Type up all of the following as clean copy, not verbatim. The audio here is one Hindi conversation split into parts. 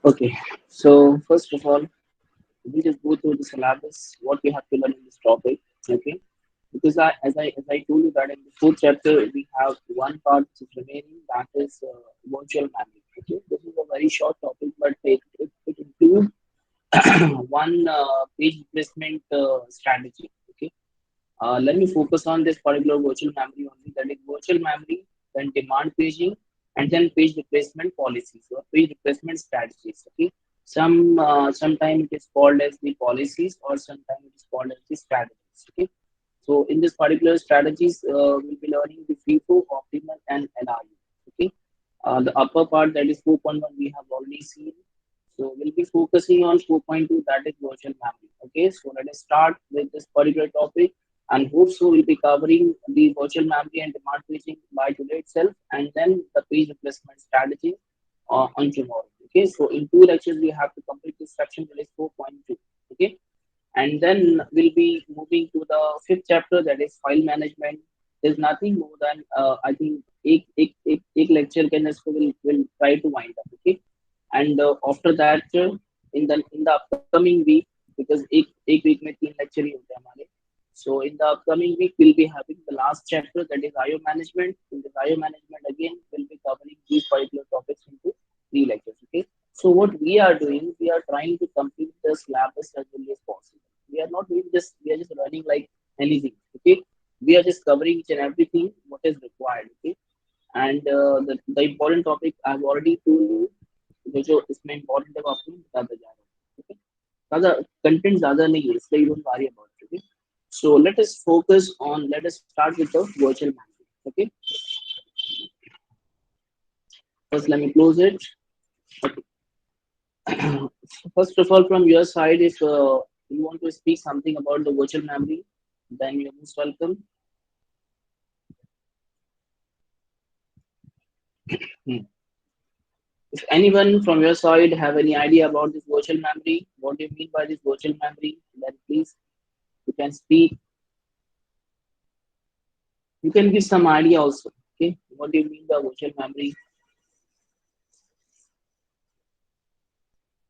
Okay, so first of all, we just go through the syllabus, what we have to learn in this topic. Okay, because as I told you that in the fourth chapter we have one part which is remaining, that is virtual memory. Okay, this is a very short topic, but it includes one page replacement strategy. Okay, let me focus on this particular virtual memory only. That is virtual memory, then demand paging, and then page replacement policies or page replacement strategies. Okay. Sometimes it is called as the policies, or sometimes it is called as the strategies. Okay. So in this particular strategies, we'll be learning the FIFO, optimal, and LRU. Okay. The upper part, that is 4.1, we have already seen. So we'll be focusing on 4.2, that is virtual memory. Okay, so let us start with this particular topic, and hope so we'll be covering the virtual memory and demand paging by today itself, and then the page replacement strategy on tomorrow. Okay, so in two lectures we have to complete this section, that is 4.2. Okay, and then we'll be moving to the fifth chapter, that is file management. There's nothing more than I think एक lecture can just will try to wind up. Okay, and after that in the upcoming week, because एक week में तीन lecture ही होते हैं हमारे. So in the upcoming week we'll be having the last chapter, that is IO management. In this IO management again we'll be covering these particular topics into three lectures. Okay, so what we are doing, we are trying to complete the syllabus as early as possible. We are not doing this, we are just running like anything. Okay, we are just covering each and everything what is required. Okay, and the important topic I've already told you, जो इसमें important है वो आपको बताता जा रहा हूँ. Okay, ज़्यादा कंटेंट ज़्यादा नहीं है, इसलिए don't worry about it. Okay, so let us start with the virtual memory. Okay, first let me close it. Okay. First of all, from your side, if you want to speak something about the virtual memory, then you're most welcome. Hmm. If anyone from your side have any idea about this virtual memory, what do you mean by this virtual memory, then please you can speak. You can give some idea also. Okay, what do you mean by virtual memory?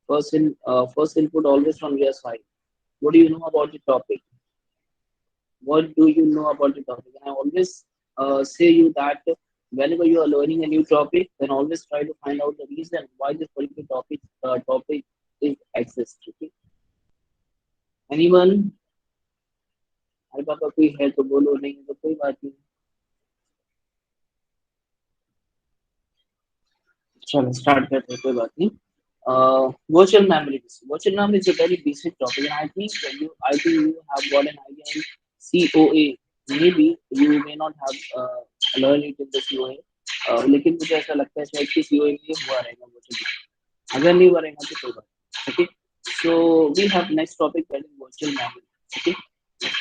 First input always from your side. What do you know about the topic? What do you know about the topic? And I always say you that whenever you are learning a new topic, then always try to find out the reason why this particular topic is exists. Okay? Anyone? अरे पापा कोई है तो बोलो, नहीं है तो कोई बात नहीं. चलो स्टार्ट करते हैं, कोई बात नहीं. Virtual memories. Virtual memory is a very basic topic, and I think you have got an idea in COA. Maybe you may not have learned it in the COA. लेकिन मुझे ऐसा लगता है शायद कि COA में ये हुआ रहेगा virtual memory. अगर नहीं हुआ रहेगा तो कोई बात नहीं. Okay. So we have next topic, that is virtual memory. Okay.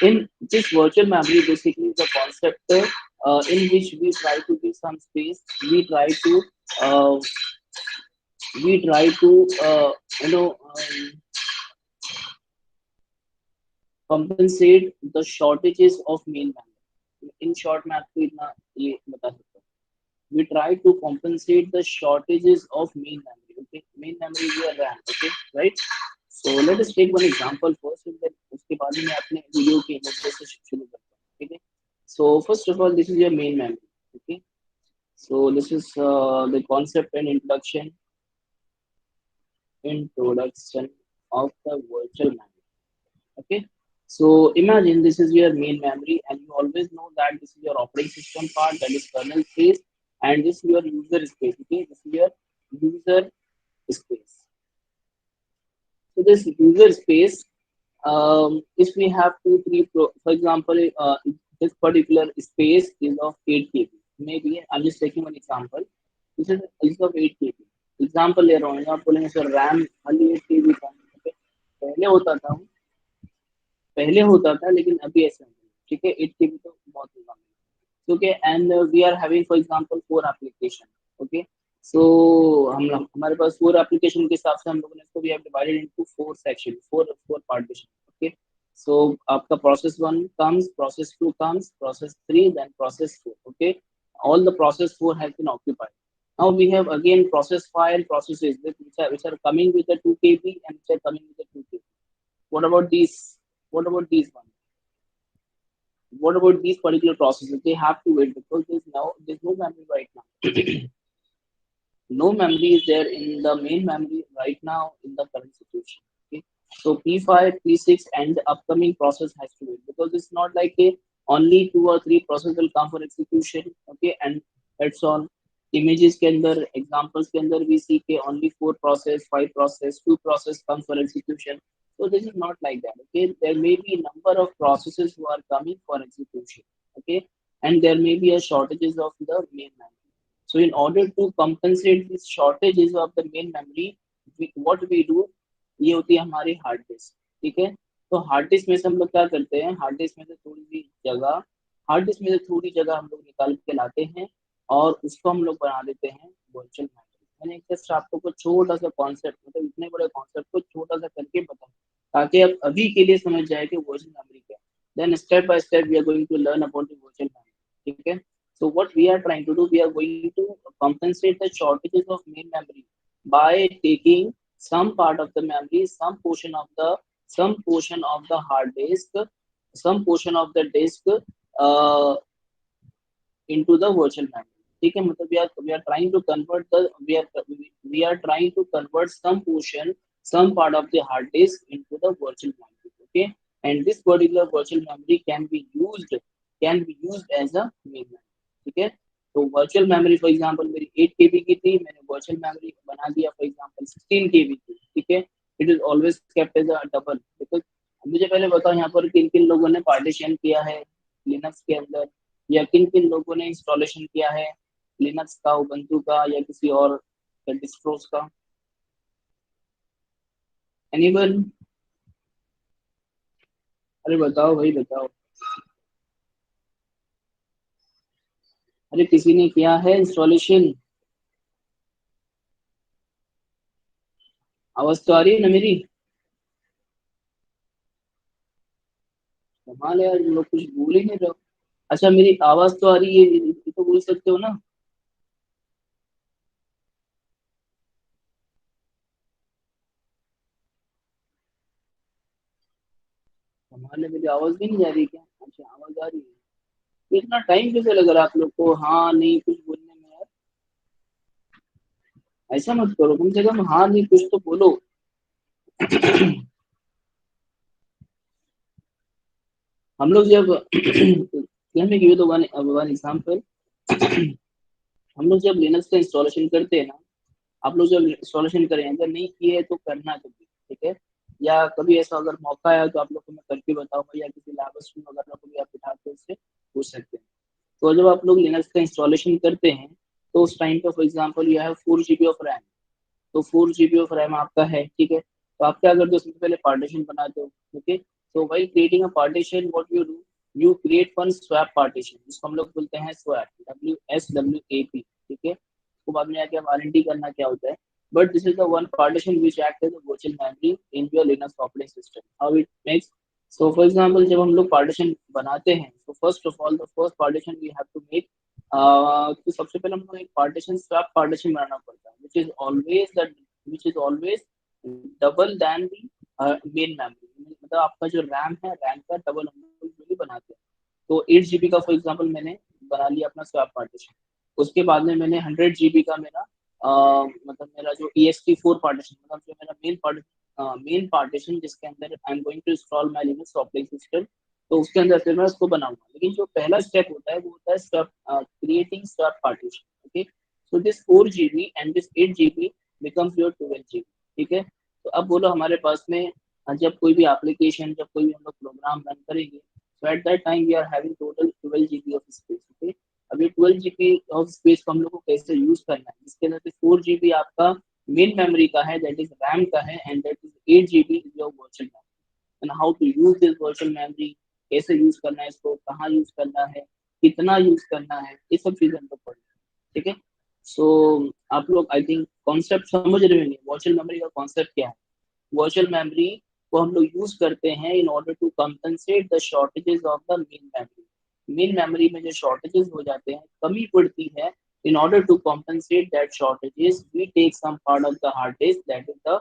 In this virtual memory, basically is a concept in which we try to give some space. Uh, we try to you know compensate the shortages of main memory. In short, मैं आपको इतना ये बता सकता हूँ. We try to compensate the shortages of main memory. Okay, main memory is your RAM. Okay, right? So let us take one example first, and then उसके बाद में मैं अपने वीडियो के नोट्स से शुरू करता हूँ. ठीक है. So first of all, this is your main memory. Okay. So this is the concept and introduction of the virtual memory. Okay, so imagine this is your main memory, and you always know that this is your operating system part, that is kernel space, and this is your user space. Okay, this is your user space. So this user space, if we have for example, this particular space is of 8 KB. Maybe I'm just taking one example. This is of 8 KB. Example ले रहा हूँ. आप बोलेंगे सर रैम खाली 8 KB का. पहले होता था लेकिन अभी ऐसा नहीं. ठीक है, 8 KB तो बहुत होगा. Okay, and we are having for example 4 application. Okay, so हमारे पास 4 एप्लीकेशन के हिसाब से हम लोगों ने इसको we have divided into 4 section, four four partition. Okay, so आपका process 1 comes, process 2 comes, process 3, then process 4. Okay, all the process 4 has been occupied. Now we have again process file processes which are coming with the 2 KB and which are coming with the 2 KB. What about these? What about these ones? What about these particular processes? They have to wait because there's no memory right now. No memory is there in the main memory right now in the current situation. Okay, so P5, P6, and the upcoming process has to wait because it's not like a only 2 or 3 process will come for execution. Okay, and that's all. Images के अंदर examples के अंदर we see के only 4 process, 5 process, 2 process come for execution. So this is not like that. Okay, there may be a number of processes who are coming for execution. Okay, and there may be a shortages of the main memory. So in order to compensate these shortages of the main memory, what we do, ये होती है हमारी हार्ड डिस्क. ठीक है, तो हार्ड डिस्क में से हम लोग क्या करते हैं, हार्ड डिस्क में से थोड़ी सी जगह, हार्ड डिस्क में से थोड़ी जगह हम लोग निकाल के लाते हैं और उसको हम लोग बना देते हैं वर्चुअल मेमोरी. मैंने जस्ट आपको कुछ छोटा सा कॉन्सेप्ट, मतलब इतने बड़े कॉन्सेप्ट को छोटा सा करके बताऊं ताकि आप अभी के लिए समझ जाए कि वर्चुअल मेमोरी क्या है. Then step by step we are going to learn about the virtual memory. ठीक है, so what we are trying to do, we are going to compensate the shortages of main memory by taking some part of the memory, some portion of the hard disk, some portion of the disk uh, into the virtual memory. ठीक है, मतलब we are trying to convert the we are trying to convert some portion, some part of the hard disk into the virtual memory. Okay, and this particular virtual memory can be used as a main memory. ठीक है, तो वर्चुअल मेमोरी फॉर एग्जांपल मेरी 8 KB की थी, मैंने वर्चुअल मेमोरी बना दिया फॉर एग्जांपल 16 KB की. ठीक है, it is always kept as a double because मुझे पहले बताओ यहाँ पर किन किन लोगों ने पार्टीशन किया है लिनक्स के अंदर, या किन किन लोगों ने इंस्टॉलेशन किया है लिनक्स का, उबंटू का, या किसी और डिस्ट्रोस का. एनीवन? अरे बताओ भाई बताओ. अरे किसी ने किया है इंस्टॉलेशन? आवाज तो आ रही है ना मेरी? कमाल है यार, लोग कुछ भूल ही नहीं रहे हो. अच्छा मेरी आवाज तो आ रही है, ये तो बोल सकते हो ना? कमाल है, मेरी आवाज भी नहीं जा रही क्या? अच्छा आवाज आ रही है. तो इतना टाइम कैसे लग रहा है आप लोग को हाँ नहीं कुछ बोलने में यार? ऐसा मत करो, कम से कम हाँ नहीं कुछ तो बोलो. हम लोग जब let me give you the one example. हम लोग जब लिनक्स का इंस्टॉलेशन करते हैं ना, आप लोग जब इंस्टॉलेशन करें, अगर नहीं किए तो करना कभी. ठीक है, या कभी ऐसा अगर मौका आया तो आप लोग को मैं करके बताऊंगा, या किसी लैब स्ट्रीम वगैरह को भी आप उठा के उससे पूछ सकते हैं. तो जब आप लोग लिनक्स का इंस्टॉलेशन करते हैं तो उस टाइम पे for example you have 4 GB of RAM. तो 4 GB ऑफ रैम आपका है. ठीक है, तो आप क्या करते हो, सबसे पहले पार्टीशन बनाते हो. Okay, so while creating a partition what you do, you create one swap partition जिसको हम लोग बोलते हैं स्वैप, WSWAP. ठीक है, उसको बाद में आके वारंटी करना क्या होता है. But this is the one partition which act as virtual memory in your Linux operating system. How it makes, so for example जब हम लोग पार्टीशन बनाते हैं तो first of all the first partition we have to make, तो सबसे पहले हमको एक पार्टीशन स्वैप पार्टीशन बनाना पड़ता है which is always double then the main memory. मतलब आपका जो रैम है, रैम का डबल हम लोग usually बनाते हैं. तो 8 GB का फॉर एग्जांपल मैंने बना लिया अपना स्वैप पार्टीशन. उसके बाद में मैंने 100 GB का मेरा मतलब मेरा जो EXT4 पार्टीशन, मतलब जो मेरा मेन पार्टीशन जिसके अंदर I am going to install my Linux operating system, तो उसके अंदर फिर मैं उसको बनाऊंगा. लेकिन जो पहला स्टेप होता है वो होता है swap, creating swap partition. Okay, so this 4 GB and this 8 GB becomes your 12 GB. ठीक है, तो अब बोलो हमारे पास में जब कोई भी एप्लीकेशन, जब कोई भी हम लोग प्रोग्राम रन करेंगे, so at that time we are having total 12 GB of space. Okay, अभी 12 GB ऑफ स्पेस को हम लोग को कैसे यूज करना है, जिसके अंदर से 4 GB आपका मेन मेमोरी का है, दैट इज रैम का है, and that is 8 GB is your virtual memory. And how to use this virtual memory, कैसे यूज करना है इसको, कहाँ यूज करना है, कितना यूज करना है, ये सब चीजें हम लोग पढ़ेंगे. ठीक है, सो आप लोग आई थिंक कॉन्सेप्ट समझ रहे होंगे वर्चुअल मेमोरी का कॉन्सेप्ट क्या है. वर्चुअल मेमोरी को हम लोग यूज करते हैं in order to compensate the shortages of the main memory. Main memory में जो शॉर्टेजेस हो जाते हैं, कमी पड़ती है, In order to compensate that shortages, we take some part of the hard disk, that is the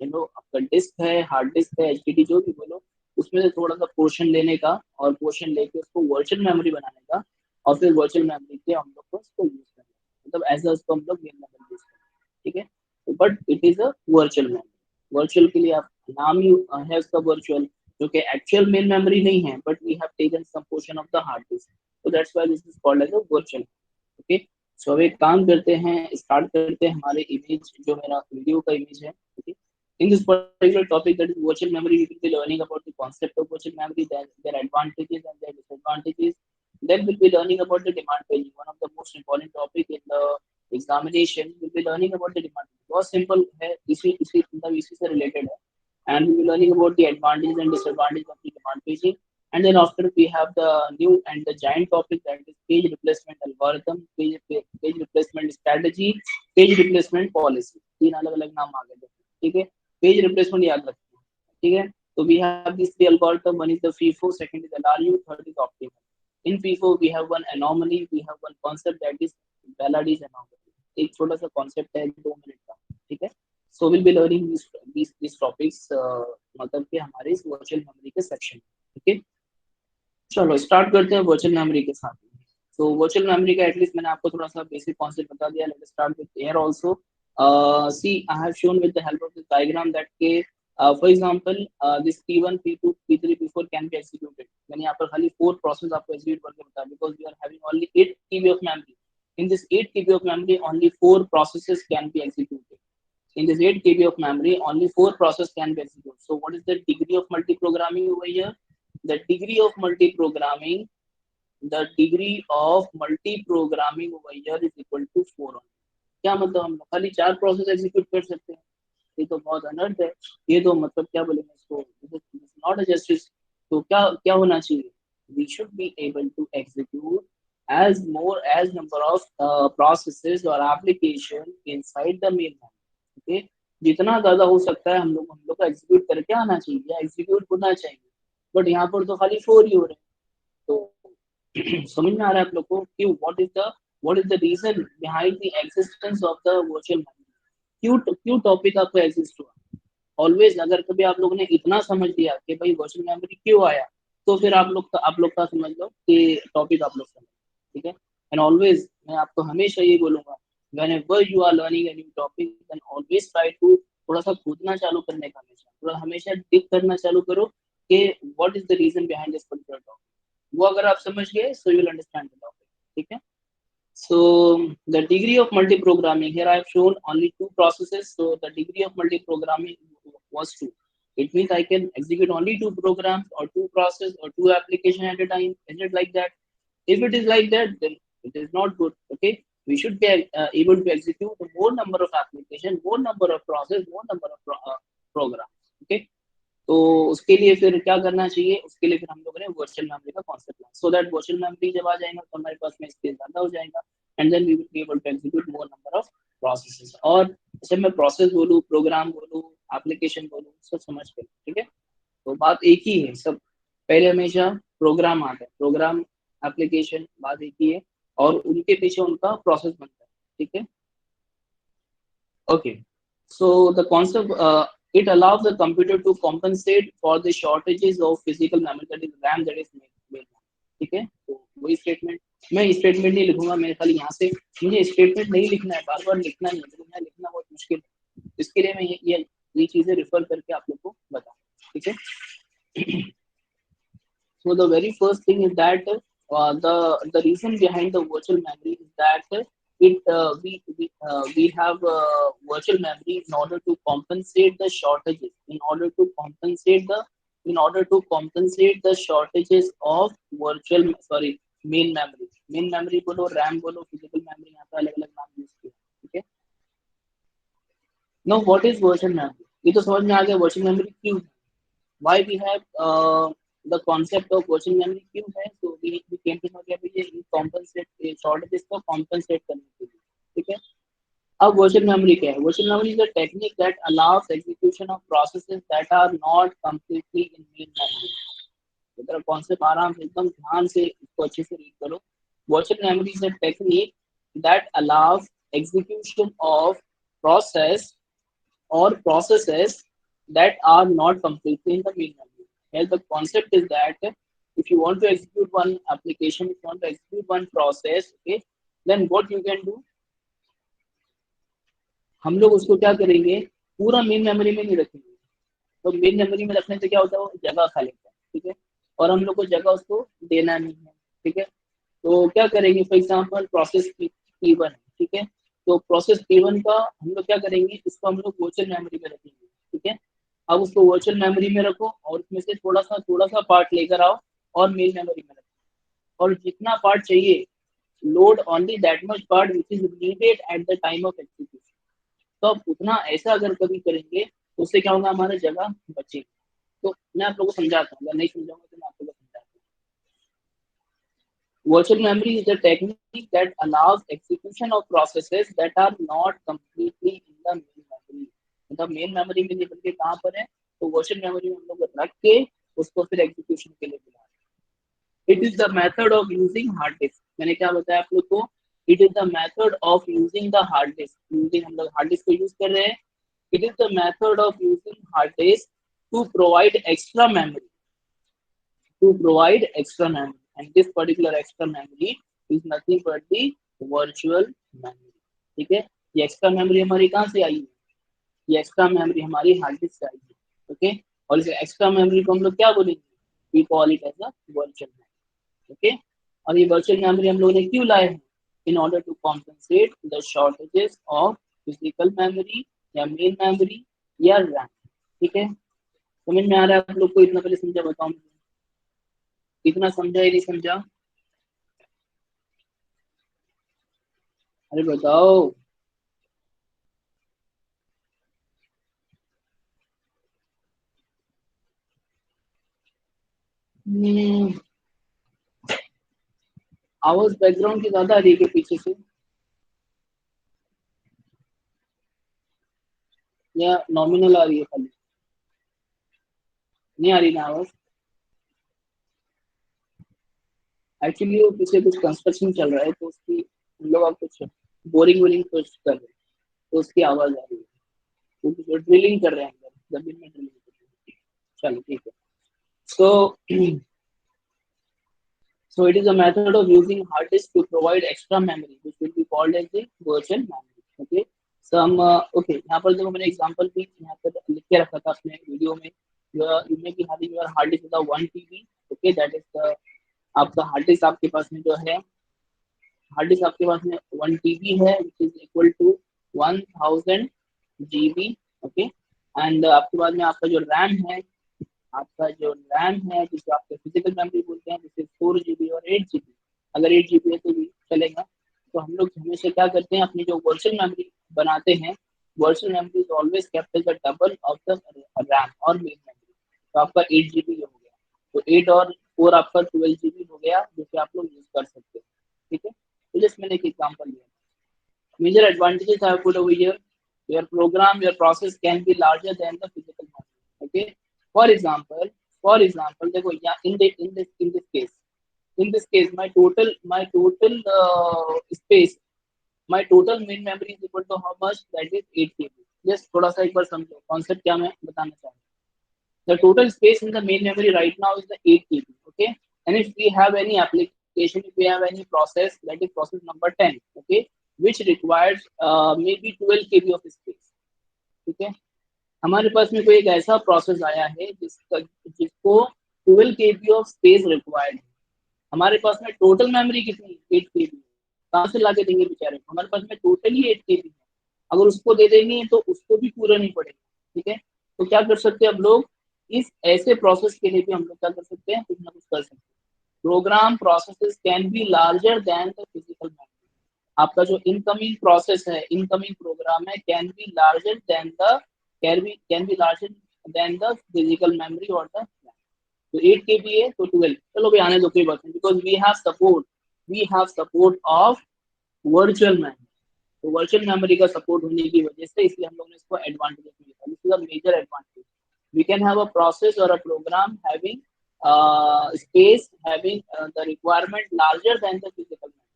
आपका डिस्क है, हार्ड डिस्क है, एचडीडी जो भी बोलो, उसमें से थोड़ा सा पोर्शन लेने का और पोर्शन लेके उसको वर्चुअल मेमोरी बनाने का, और फिर वर्चुअल मेमोरी के हम लोग को उसको यूज करना है, मतलब एज उसको हम लोग मेन मेमोरी यूज करना है, ठीक है। But it is a virtual memory. Virtual के लिए आप नाम ही है उसका वर्चुअल, जो कि एक्चुअल मेन मेमोरी नहीं है, but we have taken some portion of the hard disk, so that's why this is called as a virtual। Okay, so अब एक काम करते हैं, स्टार्ट करते हैं हमारे इमेज, जो मेरा वीडियो का इमेज है। Okay, in this particular topic, that is virtual memory, we will be learning about the concept of virtual memory, their advantages and their disadvantages. Then we'll be learning about the demand paging, one of the most important topic in the examination। we'll be learning about the demand paging, बहुत सिंपल है, इसी मतलब इसी से रिलेटेड है। And we'll be learning about the advantages and disadvantages of the demand paging। And then after we have the new and the giant topic, that is page replacement algorithm, page replacement strategy, page replacement policy। तीन अलग अलग नाम आ गए, ठीक है। पेज रिप्लेसमेंट याद रखते हैं, ठीक है। तो we have this three algorithm, one is the FIFO, second is LRU, third is optimal. In FIFO we have one anomaly, we have one concept, that is Belady's anomaly. एक छोटा सा कांसेप्ट है 2 मिनट का, ठीक है। So will be learning this topics, मतलब कि हमारे इस वर्चुअल मेमोरी के सेक्शन, ठीक है। चलो स्टार्ट करते हैं वर्चुअल मेमोरी के साथ। तो वर्चुअल मेमोरी का एटलीस्ट मैंने आपको थोड़ा सा बेसिक कॉन्सेप्ट बता दिया। Let us start with here also. See I have shown with the help of this diagram that के for example this P1 P2 P3 P4 can be executed. मैंने यहाँ पर खाली 4 प्रोसेस आपको एग्जीक्यूट करके बताया, because we are having only 8 KB of memory. in this 8 KB of memory, only 4 processes can be executed। In this 8 KB of memory, only 4 processes can be executed। So what is the degree of multi-programming over here? The degree of multi-programming, the degree of multi-programming over here is equal to 4 only। क्या मतलब हम लोग खाली 4 प्रोसेस एग्जीक्यूट कर सकते हैं? ये तो बहुत अनर्थ है। ये तो मतलब क्या बोलेंगे इसको, नॉट अ जस्टिस। तो क्या क्या होना चाहिए? We should be able to execute as more as number of processes or application inside the main memory। okay? जितना ज्यादा हो सकता है हम लोग का एग्जीक्यूट करके आना चाहिए या एग्जीक्यूट होना चाहिए, बट यहाँ पर तो खाली 4 ही हो रहे हैं। तो समझ में आ रहा है आप लोग को कि what is the reason behind the existence of the virtual memory? क्यों टॉपिक आपको एग्जिस्ट हुआ? ऑलवेज अगर कभी आप लोगों ने इतना समझ लिया कि भाई वर्चुअल मेमोरी क्यों आया, तो फिर आप लोग का समझ लो कि टॉपिक आप लोग समझ, ठीक है। एंड ऑलवेज मैं आपको हमेशा ये बोलूंगा, whenever you are learning a new topic, then always try to थोड़ा सा खोदना चालू करने का, हमेशा डिग करना चालू करो कि what is the reason behind this particular topic। वो अगर आप समझ गए, so you will understand the topic, ठीक है। So the degree of multi-programming, here I have shown only 2 processes. So the degree of multi-programming was 2. It means I can execute only 2 programs or 2 processes or 2 applications at a time. Is it like that? If it is like that, then it is not good. Okay, we should be able to execute more number of applications, more number of processes, more number of programs. Okay, तो उसके लिए फिर क्या करना चाहिए? उसके लिए फिर हम लोगों ने वर्चुअल मेमोरी का कॉन्सेप्ट लाया, सो दैट वर्चुअल मेमोरी जब आ जाएगा तो हमारे पास में स्पेस ज्यादा हो जाएगा, and then we will be able to execute more number of processes. और जैसे मैं प्रोसेस बोलूँ, प्रोग्राम बोलूँ, एप्लीकेशन बोलूँ, सब समझ के, ठीक है। तो बात एक ही है सब, पहले हमेशा प्रोग्राम आता है, प्रोग्राम एप्लीकेशन बात एक ही है, और उनके पीछे उनका प्रोसेस बनता है, ठीक है। Okay, so the concept, it allows the computer to compensate for the shortages of physical memory, that is RAM, that is main, ठीक है। तो वही स्टेटमेंट, मैं स्टेटमेंट नहीं लिखूंगा, मेरे खाली यहाँ से मुझे स्टेटमेंट नहीं लिखना है, बार बार लिखना नहीं है, लेकिन यहाँ लिखना बहुत मुश्किल है, इसके लिए मैं ये चीजें रिफर करके आप लोग को बताऊँ, ठीक है। So the very first thing is that the reason behind the virtual memory is that we have virtual memory in order to compensate the shortages, in order to compensate the shortages of virtual, sorry, main memory बोलो, RAM बोलो, physical memory, यहाँ पे अलग अलग नाम यूज किया, ठीक है। Now what is virtual memory? ये तो समझ में आ गया virtual memory क्यों है, why we have the concept of virtual memory क्यों है, so we came to know that ये compensate shortages को compensate करने के लिए, ठीक है। अब virtual memory क्या है? Virtual memory is a technique that allows execution of processes that are not completely in main memory। तो तेरा कॉन्सेप्ट आराम से एकदम ध्यान से इसको अच्छे से रीड करो। Virtual memory is a technique that allows execution of process or processes that are not completely in the main memory. Here the concept is that if you want to execute one application, if you want to execute one process, okay, then what you can do, हम लोग उसको क्या करेंगे, पूरा मेन मेमोरी में नहीं रखेंगे। तो मेन मेमोरी में रखने से क्या होता है, वो जगह खा लेता है, ठीक है, और हम लोग को जगह उसको देना नहीं है, ठीक है। तो क्या करेंगे, फॉर एग्जाम्पल प्रोसेस P1 है, ठीक है, तो प्रोसेस P1 का हम लोग क्या करेंगे, इसको हम लोग वर्चुअल मेमोरी में रखेंगे, ठीक है। अब उसको वर्चुअल मेमोरी में रखो और उसमें से थोड़ा सा पार्ट लेकर आओ और मेन मेमोरी में रखो, और जितना पार्ट चाहिए load only that much part which is needed at the time of execution. तो अब उतना ऐसा अगर कभी करेंगे तो उससे क्या होगा, हमारा जगह बचेगी। तो मैं आप लोगों को समझाता हूँ, अगर नहीं समझाऊंगा तो मैं आप लोगों को समझाता हूँ। Virtual memory is a technique that allows execution of processes that are not completely in the main memory. मतलब मेन मेमोरी में नहीं बल्कि कहाँ पर है, तो वर्चुअल मेमोरी में हम लोग रख के उसको फिर एग्जीक्यूशन के लिए बुला रहे हैं। It is the method of using hard disk. मैंने क्या बताया आप लोग को, it is the method of using the hard disk. Using, हम लोग हार्ड डिस्क को यूज कर रहे हैं। It is the method of using hard disk to provide extra memory, to provide extra memory, and this particular extra memory is nothing but the virtual memory। ठीक है, ये एक्स्ट्रा मेमोरी हमारी कहाँ से आई है, ये एक्स्ट्रा मेमोरी हमारी हार्ड डिस्क से आई है, ओके। और इस एक्स्ट्रा मेमोरी को हम लोग क्या बोलेंगे, we call it as a virtual memory, okay. और ये वर्चुअल मेमोरी हम लोगों ने क्यों लाए हैं, in order to compensate the shortages of physical memory या मेन मेमोरी या रैम। ठीक है, समझ में आ रहा है आप लोग को, इतना पहले समझा, बताओ इतना समझा या नहीं समझा, अरे बताओ। हम्म, आवाज बैकग्राउंड की ज्यादा आ रही है पीछे से, या नॉमिनल आ रही है खाली, नहीं आ रही ना आवाज। एक्चुअली वो पीछे कुछ कंस्ट्रक्शन चल रहा है तो उसकी हम लोग अब कुछ बोरिंग वोरिंग कुछ कर रहे हैं, तो उसकी आवाज आ रही है, क्योंकि जो ड्रिलिंग कर रहे हैं अंदर जमीन में ड्रिलिंग कर रहे हैं। चलो ठीक है। सो So it is a method of using hard disk to provide extra memory, which will be called as the virtual memory. Okay. Some okay. यहाँ पर देखो मैंने एग्जांपल भी यहाँ पर लिख के रखा था अपने वीडियो में। You may be having your hard disk with a 1 TB. Okay, that is the आपका हार्ड डिस्क आपके पास में जो है, हार्ड डिस्क आपके पास में 1 TB है, which is equal to 1000 GB. Okay, and आपके बाद में आपका जो रैम है, आपका जो रैम है जिसे आप फिजिकल मेमोरी बोलते हैं, जैसे 4 GB और 8 GB। अगर 8 GB है तो भी चलेगा। तो हम लोग हमेशा क्या करते हैं, अपनी जो वर्चुअल मेमोरी बनाते हैं, virtual memory is always kept as the double of the RAM और मेन मेमोरी। तो आपका 8 GB हो गया, तो 8 और 4 आपका 12 GB हो गया, जो कि आप लोग यूज कर सकते हैं। ठीक है, तो जस्ट मैंने एक एग्जाम्पल दिया। Major advantages I have put over here. Your program, your process can be larger than the physical memory. Okay. For example, देखो यहाँ in this case, my total space, my total main memory is equal to how much? That is 8 KB. Just थोड़ा सा एक बार समझो concept क्या मैं बताना चाह रहा हूँ। The total space in the main memory right now is the 8 KB. Okay, and if we have any application, if we have any process, that is process number 10, okay, which requires maybe 12 KB of space. ठीक है, हमारे पास में कोई एक ऐसा प्रोसेस आया है जिसको 12 KB ऑफ स्पेस रिक्वायर्ड है। हमारे पास में टोटल मेमोरी कितनी, 8 KB। कहाँ से ला के देंगे बेचारे को, हमारे पास में टोटली 8 KB है। अगर उसको दे देंगे तो उसको भी पूरा नहीं पड़ेगा। ठीक है, तो क्या कर सकते हैं अब लोग, इस ऐसे प्रोसेस के लिए भी हम लोग क्या कर सकते हैं, कुछ ना कुछ कर सकते हैं। Program processes can be larger than the physical memory. आपका जो इनकमिंग प्रोसेस है, इनकमिंग प्रोग्राम है, can be larger than the physical memory और द, तो 8 KB है तो 12, चलो भाई आने दो, कोई बात नहीं, because we have support of virtual memory. तो वर्चुअल मेमोरी का सपोर्ट होने की वजह से इसलिए हम लोग ने इसको एडवांटेज में लिखा। This is a major advantage. We can have a process और a program having space having the requirement larger than the physical memory,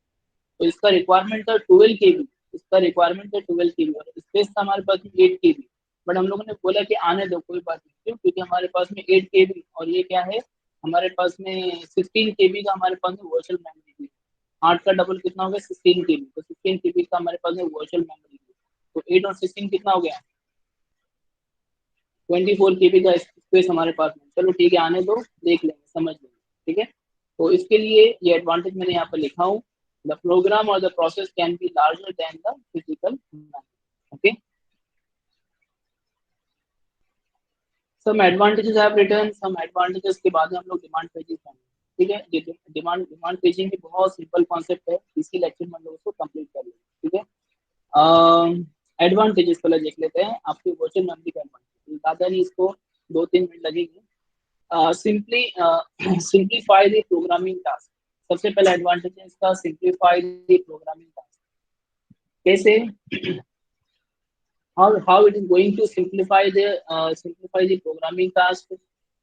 तो इसका रिक्वायरमेंट था 12 KB, इसका रिक्वायरमेंट है 12 KB और स्पेस था हमारे पास में 8 KB। बट हम लोगों ने बोला कि आने दो, कोई बात नहीं, क्यों, क्योंकि हमारे पास में 8 KB और ये क्या है, हमारे पास में 16 KB का हमारे पास में वर्चुअल मेमोरी भी। 8 का डबल कितना हो गया, 16 KB, तो 16 KB का हमारे पास में वर्चुअल मेमोरी भी। तो 8 और 16 कितना हो गया, 24 KB का स्पेस हमारे पास में। चलो ठीक है, आने दो, देख लेंगे, समझ लेंगे, ठीक है। तो इसके लिए ये एडवांटेज मैंने यहाँ पर लिखा हूँ, द प्रोग्राम और the process can be larger than the physical. Okay, some advantages I have written, some advantages के बाद में हम लोग डिमांड पेजिंग करेंगे, ठीक है। ये डिमांड डिमांड पेजिंग भी बहुत सिंपल कॉन्सेप्ट है, इसी लेक्चर में हम लोग उसको कंप्लीट कर लेंगे, ठीक है। एडवांटेजेस पहले देख लेते हैं, आपकी वर्चुअल मेमोरी का एडवांटेज, ज़्यादा नहीं, इसको 2-3 मिनट लगेंगे। Simply simplify the programming task, सबसे पहला एडवांटेज है इसका, सिंप्लीफाई द प्रोग्रामिंग टास्क। कैसे, how it is going to simplify the programming task,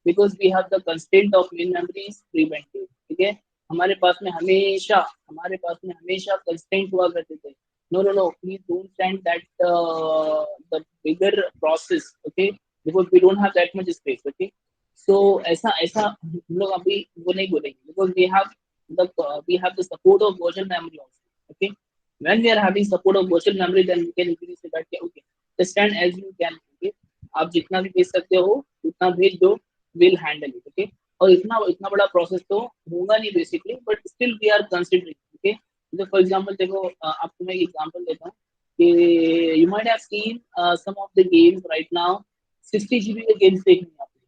because we have the constraint of main memory is preventive, ठीक है। हमारे पास में हमेशा constraint हुआ करते थे, no, please don't send that the bigger process, okay, because we don't have that much space, okay। So ऐसा ऐसा हम लोग अभी वो नहीं बोलेंगे, because we have the support of virtual memory also, okay। When we are having support of virtual memory, then we can easily say that okay, stand as you can, okay, आप जितना भी भेज सकते हो उतना भेज दो, विल हैंडल इट, ओके। और इतना इतना बड़ा प्रोसेस तो होगा नहीं basically, but still we are considering, okay. तो फॉर एग्जांपल देखो, आपको मैं एक एग्जांपल देता हूँ कि you might have seen some of the games right now, 60 GB के गेम्स देखने आपको,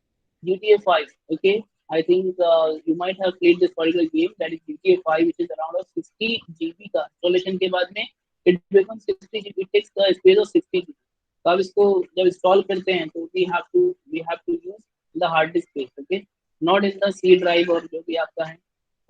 GTA 5, okay, I think you might have played this particular game, that is GTA 5, which is around 60 GB का इंस्टॉलेशन के बाद में it becomes 60 GB, it takes the space of 60 GB। तो अब इसको जब इंस्टॉल करते हैं तो we have to use the hard disk space, okay, not in the C drive और जो भी आपका है।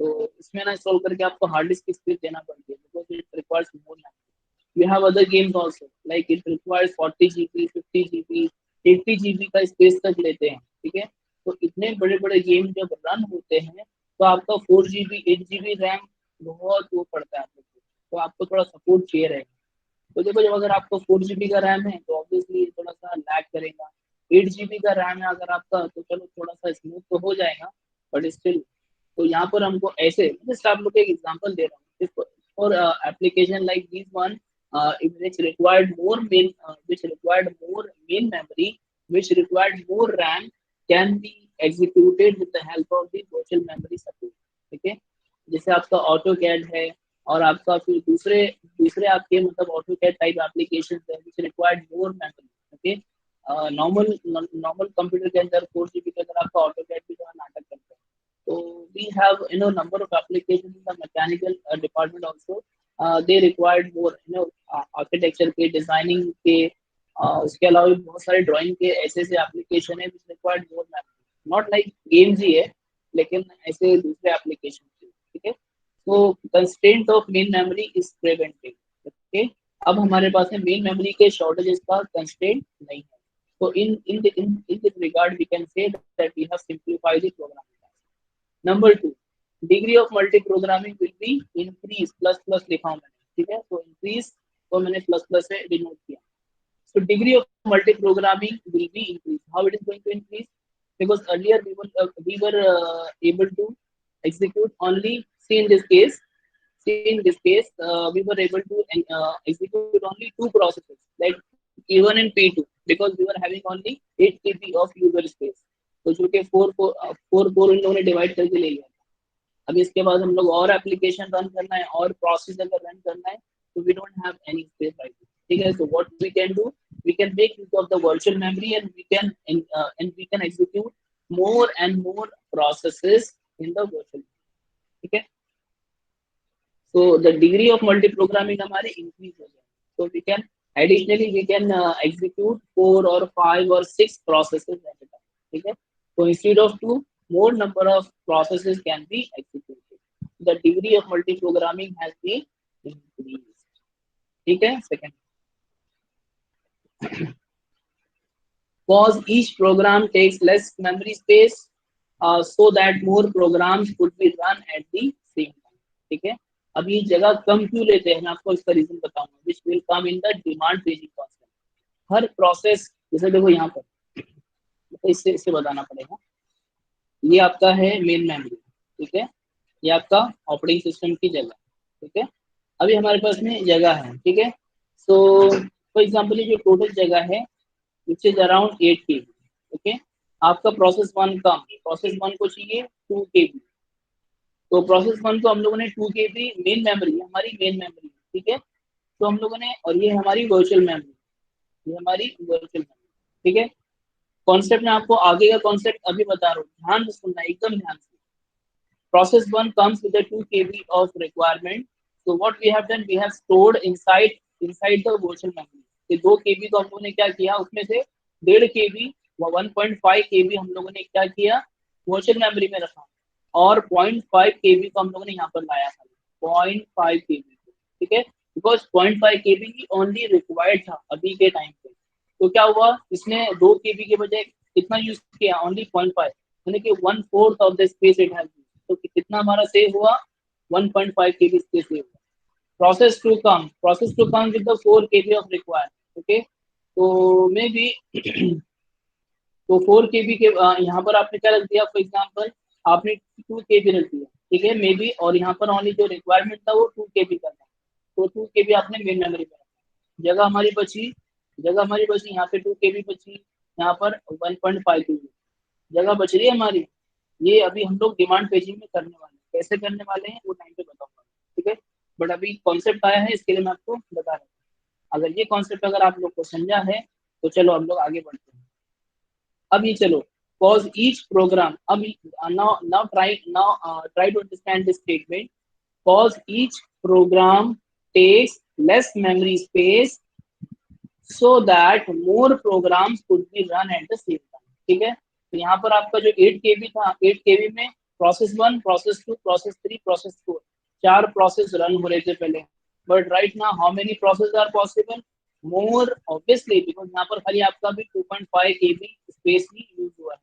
तो इसमें ना इंस्टॉल करके आपको हार्ड डिस्क की स्पेस देना पड़ती है, because it requires more memory. We have other games also, like it requires 40 GB, 50 GB, 80 GB का स्पेस तक लेते हैं, ठीक है। तो इतने बड़े बड़े गेम जब रन होते हैं तो आपका 4 GB 8 GB रैम बहुत वो पड़ता है आपको, तो आपको थोड़ा सपोर्ट चाहिए रहेगा। तो देखो, जब अगर आपको 4 GB का रैम है तो ऑब्वियसली थोड़ा सा लैग करेगा। 8 GB का रैम है अगर आपका, तो चलो थोड़ा सा स्मूथ तो हो जाएगा, बट स्टिल। तो यहाँ पर हमको ऐसे, जस्ट आप लोग को एक एग्जांपल दे रहा हूँ, for application like this one, which required more main memory, which required more RAM, can be executed with the help of the virtual memory support, ठीक है। जैसे आपका ऑटो कैड है, और आपका फिर दूसरे दूसरे आपके मतलब ऑटो कैड टाइप एप्लीकेशन है which required more memory, okay. Normal computer के अंदर 4 GB के अंदर आपका ऑटो कैड भी जो है नाटक करता है। तो we have number of application in the mechanical department also, they required more architecture के, डिजाइनिंग के, उसके अलावा भी बहुत सारे ड्राइंग के ऐसे ऐसे एप्लीकेशन है which required more memory, not like games ही है, लेकिन ऐसे दूसरे एप्लीकेशन, ठीक है। तो constraint of main memory is preventive, okay. अब हमारे पास में मेन मेमोरी के शॉर्टेजेस का कंस्ट्रेंट नहीं है, तो in this regard we can say that we have simplified the programming. Number 2, degree of multi programming will be increase, plus plus लिखा हूं मैंने, ठीक है। तो इंक्रीज को मैंने प्लस प्लस से डिनोट किया। So degree of multi-programming will be increased. How it is going to increase? Because earlier we were able to execute only. See in this case, we were able to execute only two processes, like P1 and P2, because we were having only 8 KB of user space. तो जो कि फोर इन लोगों ने डिवाइड करके ले लिया। अब इसके बाद हम लोग और एप्लीकेशन रन करना है और प्रोसेस अगर रन करना है तो we don't have any space right, ठीक है। So what we can do, we can make use of the virtual memory, and we can execute more and more processes in the virtual memory, ठीक है। so the degree of multi programming हमारे increase हो जाए, so we can additionally we can execute 4 or 5 or 6 processes at a time, ठीक है। so instead of 2, more number of processes can be executed, the degree of multi programming has been increased, ठीक है। second, because each program takes less memory space, so that more programs could be run at the same time, ठीक है। अब ये जगह कम क्यों लेते हैं, मैं आपको इसका रीजन बताऊंगा, which will come in the demand paging concept. Her process, जैसे देखो यहाँ पर, तो इससे इससे बताना पड़ेगा। ये आपका है मेन मेमोरी, ठीक है, ये आपका ऑपरेटिंग सिस्टम की जगह, ठीक है। अभी हमारे पास में जगह है, ठीक है। सो फॉर एग्जाम्पल ये जो टोटल जगह है which is around 8 KB, okay. आपका प्रोसेस वन कम, प्रोसेस वन को चाहिए 2 KB, तो प्रोसेस वन को हम लोगों ने 2 KB मेन मेमोरी, हमारी मेन मेमोरी, ठीक है। तो हम लोगों ने, और ये हमारी वर्चुअल मेमोरी, ये हमारी वर्चुअल मेमोरी, ठीक है। कॉन्सेप्ट में आपको आगे का कॉन्सेप्ट अभी बता रहा हूँ, ध्यान से सुनना, एकदम ध्यान से। Process one comes with a 2 KB of requirement. So what we have done, we have stored inside the virtual memory. ये 2 KB तो हम लोगों ने क्या किया, उसमें से 1.5 KB व 1.5 KB हम लोगों ने क्या किया, वर्चुअल मेमोरी में रखा, और 0.5 KB को हम लोगों ने यहाँ पर लाया था, 0.5 KB, ठीक है। Because 0.5 KB he only required था अभी के टाइम पे। तो क्या हुआ, इसने 2 KB के बजाय कितना यूज किया, ओनली 0.5, यानी कि 1/4 of the space it has. तो कितना हमारा सेव हुआ, 1.5 KB स्पेस सेव हुआ। Process to come with the 4 KB of requirement, okay. तो मे बी तो 4 KB के यहाँ पर आपने क्या रख दिया, फॉर एग्जाम्पल आपने 2 KB रख दिया, ठीक है, मे बी, और यहाँ पर ओनली जो रिक्वायरमेंट था वो 2 KB का था, तो 2 KB आपने मेन मेमोरी में रखा। जगह हमारी बची, जगह हमारी बची यहाँ पे 2 KB बची, यहाँ पर 1.5 KB जगह बच रही है हमारी। ये अभी हम लोग डिमांड पेजिंग में करने वाले हैं, कैसे करने वाले हैं वो टाइम पे बताऊंगा, ठीक है। बट अभी कॉन्सेप्ट आया है, इसके लिए मैं आपको बता रहा हूँ। अगर ये कॉन्सेप्ट अगर आप लोग को समझा है तो चलो हम लोग आगे बढ़ते हैं। अब ये चलो, cause each program, अब now try to understand this statement. Cause each program takes less memory space so that more programs could be run at the same time, ठीक है। तो यहाँ पर आपका जो 8 KB था, 8 KB में process one, process two, process three, process four, 4 process run हो रहे थे पहले। But right now how many process are possible, more, obviously, because यहाँ पर खाली आपका भी 2.5 KB स्पेस ही यूज हुआ है।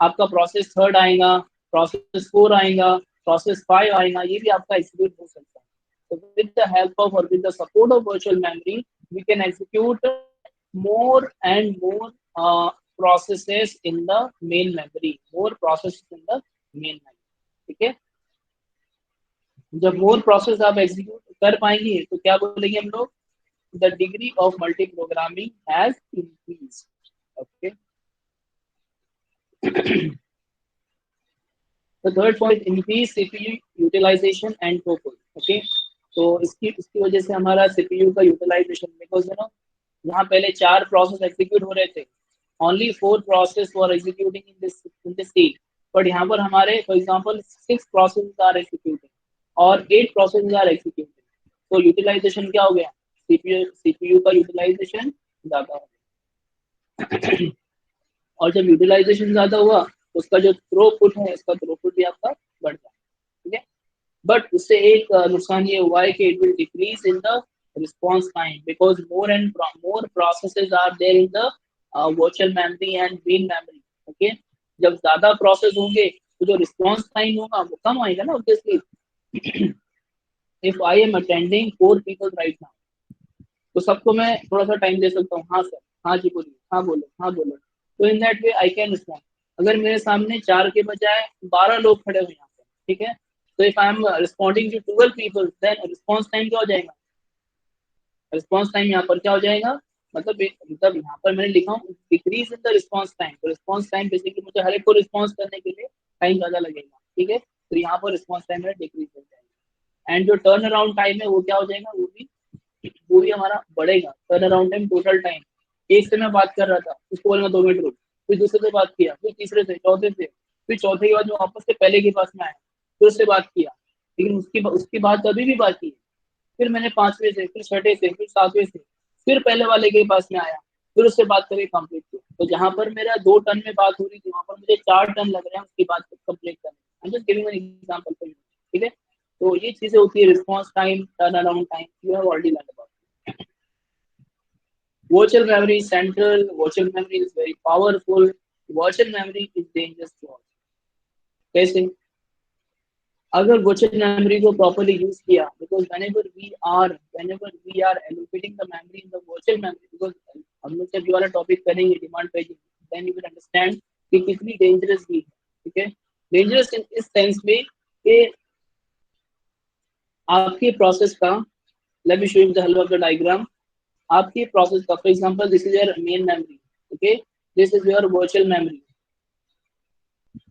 आपका प्रोसेस थर्ड आएगा, प्रोसेस फोर आएगा, प्रोसेस फाइव आएगा, ये भी आपका एग्जीक्यूट हो सकता है। So with the help of or with the support of virtual memory, we can execute more and more processes in the main memory, more processes in the main memory, ठीक है। जब more process आप execute कर पाएंगे तो क्या बोलेंगे हम लोग, the degree of multi programming has increased, okay. The third point is increase CPU utilization and throughput, okay। तो इसकी इसकी वजह से हमारा CPU का यूटिलाइजेशन, बिकॉज यहाँ पहले 4 प्रोसेस एग्जीक्यूट हो रहे थे, only 4 process were executing in this state, but यहाँ पर हमारे for example 6 process are executing और 8 प्रोसेस आर एग्जीक्यूटिंग, तो यूटिलाइजेशन क्या हो गया, सीपीयू का यूटिलाइजेशन ज्यादा हो गया। और जब यूटिलाइजेशन ज्यादा हुआ तो उसका जो थ्रोपुट है, उसका थ्रोपुट भी आपका बढ़ जाए, ठीक है। बट उससे एक नुकसान ये हुआ है कि it will decrease in the response time, because more processes are there in the virtual memory and main memory, okay. जब ज्यादा प्रोसेस होंगे तो जो रिस्पॉन्स टाइम होगा वो कम आएगा ना, obviously. If I am attending 4 people right now, तो सबको मैं थोड़ा सा टाइम दे सकता हूँ, हाँ सर, हाँ जी बोलिए, हाँ बोलो, हाँ बोलो, तो in that way I can respond. अगर मेरे सामने 4 के बजाय 12 लोग खड़े हुए यहाँ पे, ठीक है, तो if I am responding to 12 people, then response time क्या हो जाएगा, रिस्पॉन्स टाइम यहाँ पर क्या हो जाएगा, मतलब यहाँ पर मैंने लिखा हूँ decrease in the response time, तो रिस्पॉन्स टाइम बेसिकली मुझे हर एक को रिस्पॉन्स करने के लिए टाइम ज्यादा लगेगा, ठीक है, तो यहाँ पर रिस्पॉन्स टाइम मेरा डिक्रीज हो जाएगा। एंड जो टर्न अराउंड टाइम है वो क्या हो जाएगा, वो भी हमारा बढ़ेगा। Turn around time, total time, एक से मैं बात कर रहा था, उसको बोलना 2 मिनट रुक, फिर दूसरे से बात किया, फिर तीसरे से, चौथे से, फिर चौथे के बाद मैं वापस से पहले के पास में आया, फिर उससे बात किया, लेकिन उसकी बात अभी भी बाकी है। फिर मैंने 5वें से, फिर 6ठे से, फिर 7वें से, फिर पहले वाले के पास में आया, फिर उससे बात करके कंप्लीट किया। तो जहां पर मेरा 2 टर्न में बात हो रही थी, वहां पर मुझे 4 टर्न लग रहे हैं उसकी बात कंप्लीट करने में। I am just giving an example for you, ठीक है। तो ये चीजें होती है, response time, turn around time, you have already learn about. Virtual memory is central. Virtual memory is very powerful. Virtual memory is dangerous to us. कैसे, अगर वर्चुअल मेमोरी को प्रॉपर्ली यूज किया, because whenever we are allocating the memory in the virtual memory, because हम लोग जब ये वाला टॉपिक करेंगे demand paging, then you will understand कि कितनी डेंजरस भी है, ठीक है। डेंजरस इन इस सेंस में कि आपके प्रोसेस का, let me show you the help of the diagram. आपके प्रोसेस का, for example this is your main memory, okay, this is your virtual memory,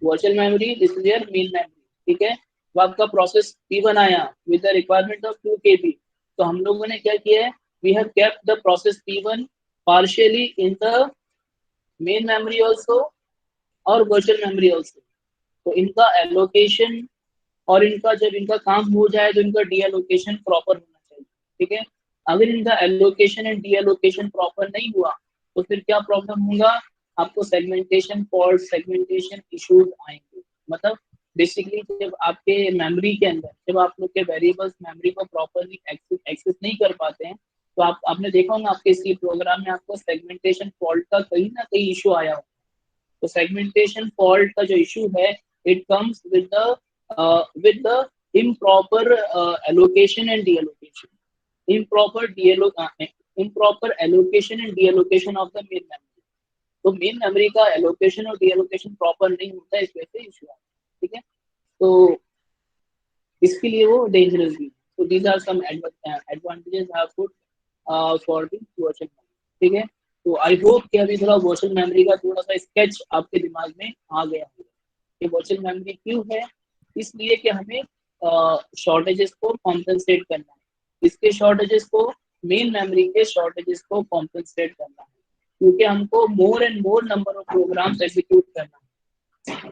virtual memory, this is your main memory, ठीक है। तो आपका प्रोसेस P1 आया with the requirement of 2 KB, तो हम लोगों ने क्या किया है, we have kept the process P1 partially in the main memory also और वर्चुअल मेमोरी आल्सो। तो इनका एलोकेशन, और इनका जब इनका काम हो जाए तो इनका डी एलोकेशन प्रॉपर होना चाहिए, ठीक है। अगर इनका allocation and D allocation proper नहीं हुआ तो फिर क्या प्रॉब्लम होगा, आपको सेगमेंटेशन फॉल्ट, सेगमेंटेशन इश्यूज आएंगे। मतलब बेसिकली जब आपके मेमोरी के अंदर, जब आप लोग के वेरिएबल्स मेमोरी को प्रॉपरली एक्सेस नहीं कर पाते हैं, तो आपने देखा होगा आपके सी प्रोग्राम में आपको सेगमेंटेशन फॉल्ट का कहीं ना कहीं इशू आया हो। तो सेगमेंटेशन फॉल्ट का जो इशू है, it comes with the improper allocation and deallocation, improper improper allocation and deallocation of the main memory। तो मेन मेमोरी का एलोकेशन और डीएलोकेशन प्रॉपर नहीं होता है, इस वजह से इशू आता है, ठीक है। तो इसके लिए वो डेंजरस भी है। तो these are some advantages I put for the virtual memory, ठीक है। तो आई होप कि अभी थोड़ा वर्चुअल मेमोरी का थोड़ा सा स्केच आपके दिमाग में आ गया होगा कि वर्चुअल मेमोरी क्यों है। इसलिए कि हमें शॉर्टेजेस को कॉम्पनसेट करना है, इसके शॉर्टेजेस को, मेन मेमोरी के शॉर्टेजेस को कॉम्पनसेट करना है, क्योंकि हमको more and more number of programs execute करना है।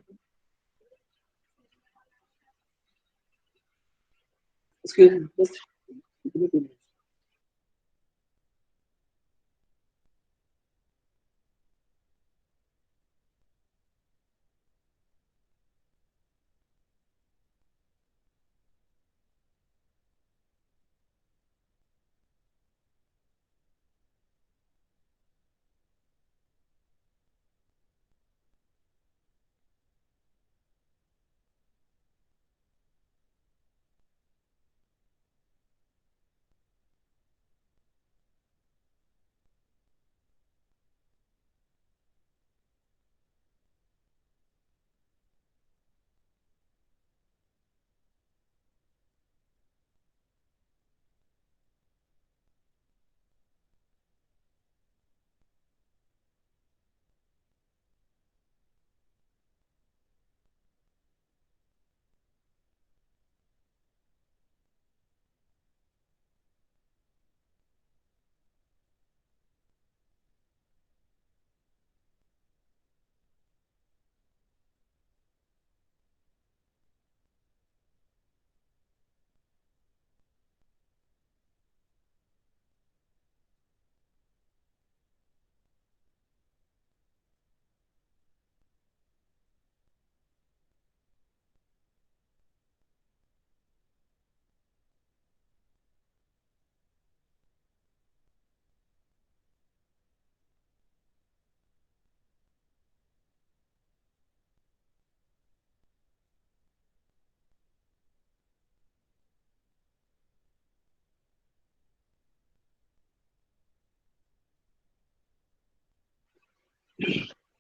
Excuse me, just give me 2 minutes.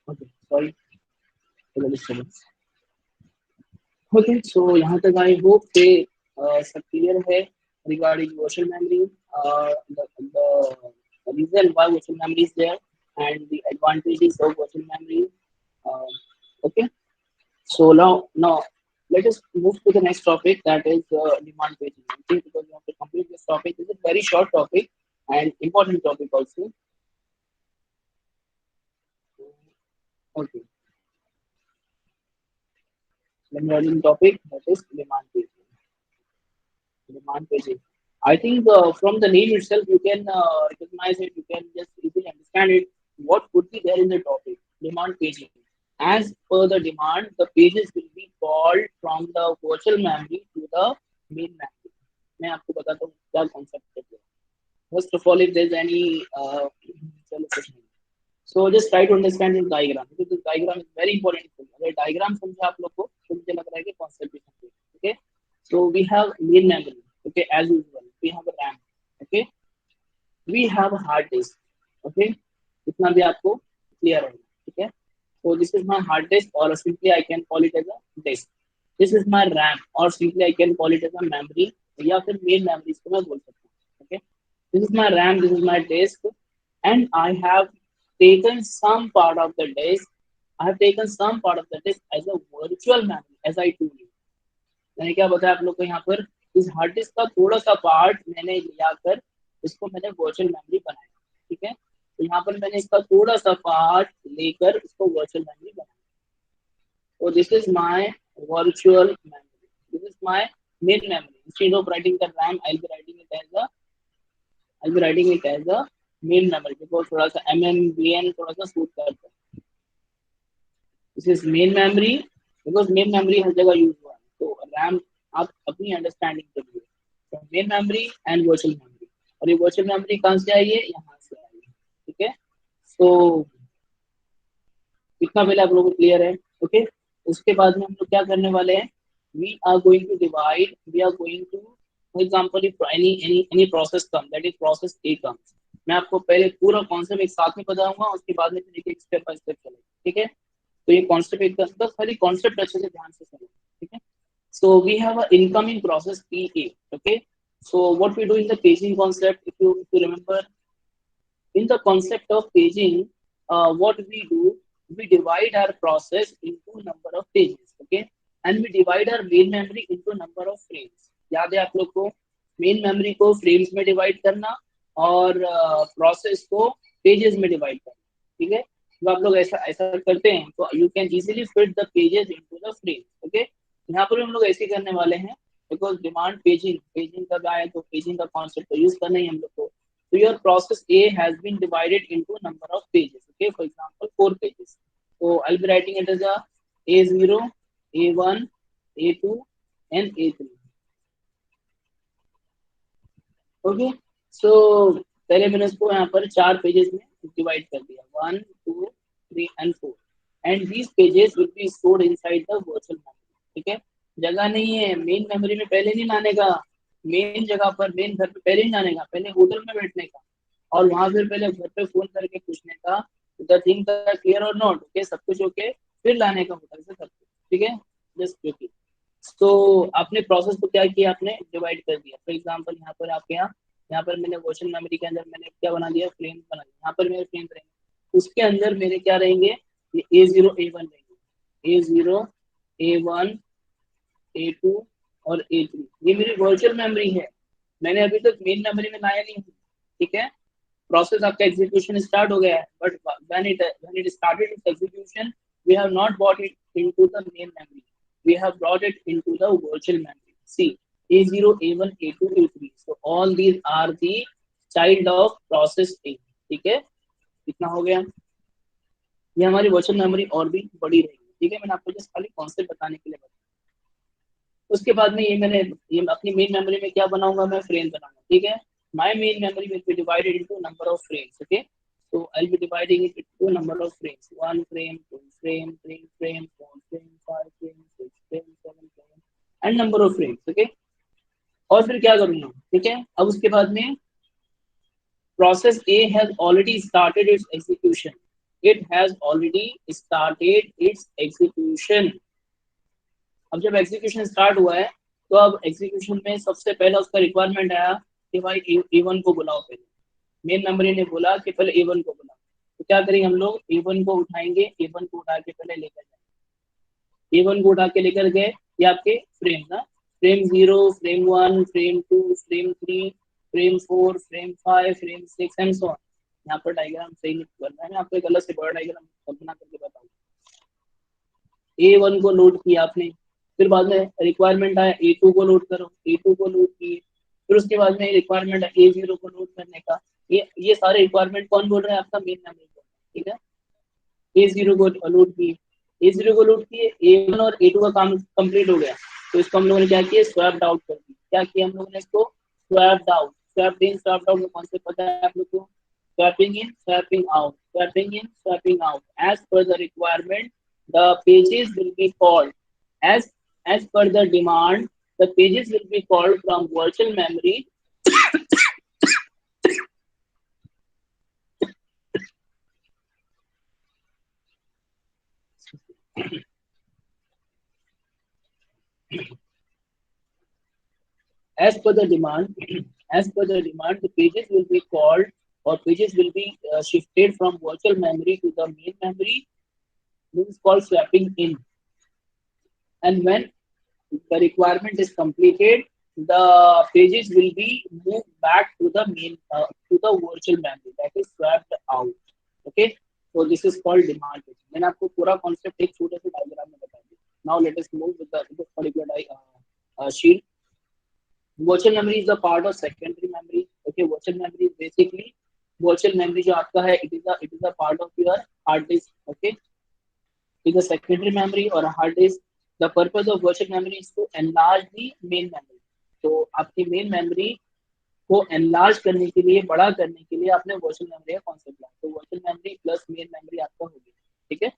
Okay, sorry for the disturbance. Okay, so यहाँ तक आई होप के सब क्लियर है regarding virtual memory, the reason why virtual memory is there and the advantages of virtual memory. Uh, okay, so now let us move to the next topic, that is demand paging. Okay, because we have to complete this topic. This is a very short topic and important topic also. Okay, learning topic, that is demand paging. Demand paging. I think from the name itself, you can recognize it. You can just easily understand it. What could be there in the topic? Demand paging. As per the demand, the pages will be called from the virtual memory to the main memory. मैं आपको बताता हूँ क्या concept है. First of all, if there's any so just try to understand this diagram, because this diagram is very important. अगर diagram समझे आप लोग को तो मुझे लग रहा है कि concept भी समझे. Okay. So we have main memory. Okay, as usual, we have a RAM. Okay, we have a hard disk. Okay, इतना भी आपको clear होगा. ठीक है. So this is my hard disk, or simply I can call it as a disk. This is my RAM, or simply I can call it as a memory, या फिर main memory इसको मैं बोल सकता हूँ. Okay, this is my RAM, this is my disk, and I have taken some part of the disk. I have taken some part of the disk as a virtual memory, as I told you. मैंने क्या बताया आप लोग को यहाँ पर, इस हार्ड डिस्क का थोड़ा सा पार्ट मैंने लिया कर इसको मैंने वर्चुअल मेमोरी बनाया. ठीक है, तो यहाँ पर मैंने इसका थोड़ा सा पार्ट लेकर इसको वर्चुअल मेमोरी बनाया. तो this is my virtual memory, this is my main memory. Instead of writing the RAM, I be writing it as a main memory, because थोड़ा सा MMVN थोड़ा सा सूट करता है. This is main memory, because main memory हर जगह यूज हुआ है. तो रैम आप अपनी अंडरस्टैंडिंग के लिए main memory and virtual memory. और ये वर्चुअल मेमोरी कहाँ से आई है, यहाँ से आई है. ठीक है, तो इतना पहले आप लोगों को क्लियर है. ओके, उसके बाद में हम लोग क्या करने वाले हैं, we are going to divide, we are going to, for example if any process come, that is process A comes, मैं आपको पहले पूरा कॉन्सेप्ट एक साथ में बताऊंगा, उसके बाद में फिर एक स्टेप बाय स्टेप चलेगा. ठीक है, तो ये कॉन्सेप्ट एक बस खाली कॉन्सेप्ट अच्छे से ध्यान से समझो. ठीक है, so we have an incoming process PA. Okay, so what we do in the paging concept, if you remember, in the concept of paging, what we do, we divide our process into number of pages. Okay, and we divide our main memory into number of frames. याद है आप लोग को, मेन मेमोरी को फ्रेम्स में डिवाइड करना और प्रोसेस को पेजेस में डिवाइड करना. ठीक है, जब आप लोग ऐसा ऐसा करते हैं तो you can easily fit the pages into the frame. Okay, यहाँ पर हम लोग ऐसे करने वाले हैं, बिकॉज डिमांड पेजिंग पेजिंग का आए तो पेजिंग का कॉन्सेप्ट तो यूज करना ही हम लोग को. So your process A has been divided into number of pages. Okay, for example, 4 pages. So I'll be writing it as a A0, A1, A2, and A3. Okay, so पहले मैंने इसको यहाँ पर 4 पेजेस में डिवाइड कर दिया, 1, 2, 3 and 4. And these pages will be stored inside the virtual memory. ठीक है, जगह नहीं है मेन मेमोरी में पहले नहीं लाने का, मेन जगह पर मेन घर पे पहले नहीं जाने का, पहले होटल में बैठने का और वहां फिर पहले घर पे फोन करके पूछने का द थिंग क्लियर और नॉट. ओके, सब कुछ ओके, फिर लाने का होटल से सब कुछ. ठीक है, जस्ट ओके. तो आपने प्रोसेस को क्या किया, आपने डिवाइड कर दिया. फॉर एग्जांपल यहाँ पर आपके यहाँ पर मैंने वर्चुअल मेमोरी के अंदर मैंने क्या बना दिया, फ्रेम बना दिया. यहाँ पर मेरे फ्रेम रहेंगे, उसके अंदर मेरे क्या रहेंगे, ये A0 A1 रहेंगे, A0 A1 A2 और A3. ये मेरी वर्चुअल मेमोरी है, मैंने अभी तक मेन मेमोरी में लाया नहीं हूँ. ठीक है, प्रोसेस आपका एग्जीक्यूशन स्टार्ट हो गया है, but when it started its execution, we have not brought it into the main memory, we have brought it into the virtual memory. See, A0 A1 A2 A3, so all these are the child of process A. ठीक है, इतना हो गया. ये हमारी वर्चुअल मेमोरी और भी बड़ी रहेगी. ठीक है, मैंने आपको जस्ट खाली कॉन्सेप्ट बताने के लिए बताया. उसके बाद में ये अपनी मेन मेमोरी में क्या बनाऊंगा, मैं फ्रेम बनाऊंगा. ठीक है, my main memory will be divided into number of frames. Okay, so I'll be dividing it into number of frames, 1 frame, 2 frame, 3 frame, 4 frame, 5 frame, 6 frame, 7 frame, and number of frames. Okay, और फिर क्या करूंगा. ठीक है, अब उसके बाद में process A has already started its execution, it has already started its execution. अब जब एग्जीक्यूशन स्टार्ट हुआ है तो अब एग्जीक्यूशन में सबसे पहला उसका रिक्वायरमेंट आया कि भाई A1 को बुलाओ. पहले मेन मेमोरी ने बोला कि पहले A1 को बुलाओ. तो क्या करेंगे हम लोग, A1 को उठाएंगे, A1 को उठा के पहले लेकर जाएंगे. A1 को उठा के लेकर गए, ये आपके फ्रेम ना, frame 0, frame 1, frame 2, frame 3, frame 4, frame 5, frame 6 and so on. यहाँ पर डायग्राम सही नहीं बन रहा है, मैं आपको एक अलग से बड़ा डायग्राम बना करके बताऊंगा. A1 को लोड किया आपने, फिर बाद में रिक्वायरमेंट आया A2 को लोड करो, A2 को लोड किए, फिर उसके बाद में रिक्वायरमेंट है A0 को लोड करने का. ये सारे रिक्वायरमेंट कौन बोल रहा है, आपका मेन मेमोरी बोल रहा है. ठीक है, A0 को लोड किए, A0 को लोड किए, A1 और A2 का काम कंप्लीट हो गया. तो इसको हम लोगों ने क्या किया, स्वैप्ड आउट कर दिया. क्या किया हम लोगों ने इसको, स्वैप्ड आउट. स्वैप्ड इन स्वैप्ड आउट का कॉन्सेप्ट पता है आप लोग को, swapping in, swapping out, swapping in, swapping out. As per the requirement, the pages will be called as per the demand. the pages will be called from virtual memory as per the demand. As per the demand, the pages will be called, or pages will be shifted from virtual memory to the main memory. This is called swapping in. And when the requirement is completed, the pages will be moved back to the main to the virtual memory, that is swapped out. Okay, so this is called demand paging. मैंने आपको पूरा concept एक छोटे से diagram में बता दिया. Now let us move with the this particular sheet. Virtual memory is a part of secondary memory. Okay, virtual memory is basically virtual memory जो आपका है, it is a part of your hard disk. Okay, is a secondary memory or a hard disk. The purpose of virtual memory is to enlarge the main memory. तो आपकी मेन मेमोरी को एनलार्ज करने के लिए, बड़ा करने के लिए आपने वर्चुअल मेमोरी का कॉन्सेप्ट लाया. तो virtual memory plus main memory आपका हो गया. ठीक है.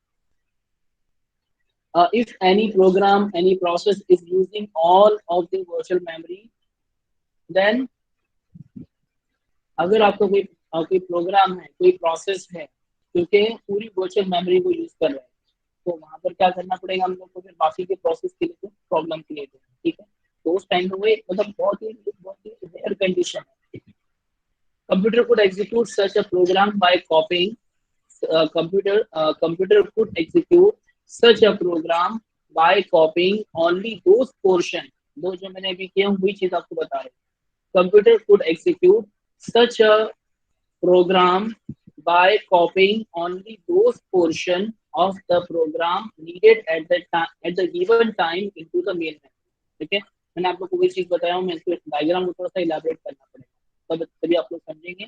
If any program, any process is using all of the virtual memory, then अगर आपको कोई प्रोग्राम है, कोई प्रोसेस है, क्योंकि पूरी वर्चुअल मेमोरी को यूज कर रहे हैं, तो वहां पर क्या करना पड़ेगा हम लोग को, फिर बाकी के प्रोसेस के लिए प्रॉब्लम क्रिएट है. ठीक है. तो उस टाइम पे मतलब बहुत ही रेयर कंडीशन है. Computer could execute such a program by copying. Computer could execute such a program by copying only those portion. दो जो मैंने अभी किया वही चीज आपको बता रहे. Computer could execute such a program by copying only those portion of the program needed at the time, at the given time into the main memory. ठीक है. मैंने आप लोग को वही चीज बताया हूँ, मैं इसको डायग्राम को थोड़ा सा इलाबोरेट करना पड़ेगा, तब तभी आप लोग समझेंगे.